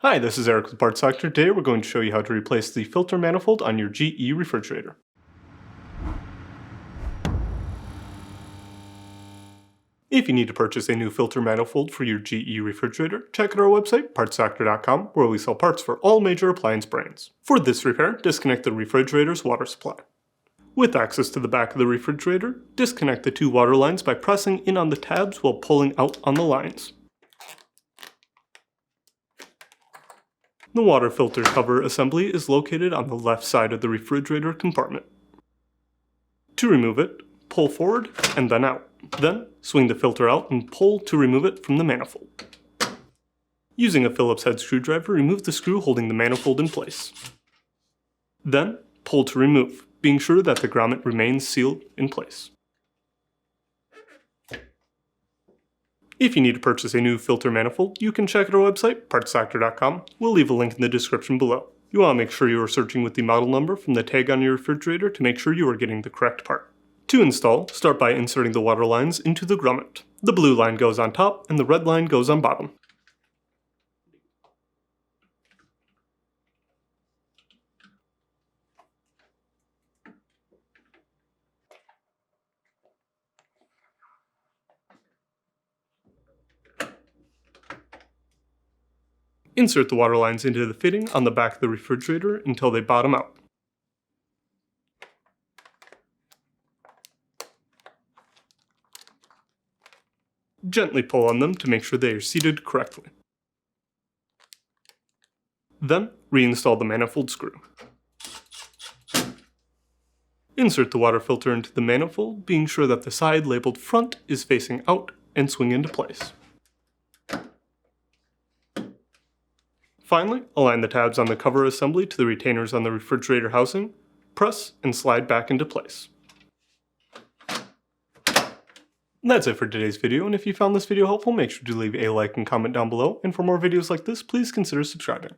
Hi, this is Eric with Parts Doctor. Today we're going to show you how to replace the filter manifold on your GE refrigerator. If you need to purchase a new filter manifold for your GE refrigerator, check out our website, partsdoctor.com, where we sell parts for all major appliance brands. For this repair, disconnect the refrigerator's water supply. With access to the back of the refrigerator, disconnect the two water lines by pressing in on the tabs while pulling out on the lines. The water filter cover assembly is located on the left side of the refrigerator compartment. To remove it, pull forward and then out. Then, swing the filter out and pull to remove it from the manifold. Using a Phillips head screwdriver, remove the screw holding the manifold in place. Then, pull to remove, being sure that the grommet remains sealed in place. If you need to purchase a new filter manifold, you can check out our website, partsdoctor.com. We'll leave a link in the description below. You want to make sure you are searching with the model number from the tag on your refrigerator to make sure you are getting the correct part. To install, start by inserting the water lines into the grommet. The blue line goes on top and the red line goes on bottom. Insert the water lines into the fitting on the back of the refrigerator until they bottom out. Gently pull on them to make sure they are seated correctly. Then, reinstall the manifold screw. Insert the water filter into the manifold, being sure that the side labeled front is facing out, and swing into place. Finally, align the tabs on the cover assembly to the retainers on the refrigerator housing, press and slide back into place. That's it for today's video, and if you found this video helpful, make sure to leave a like and comment down below, and for more videos like this, please consider subscribing.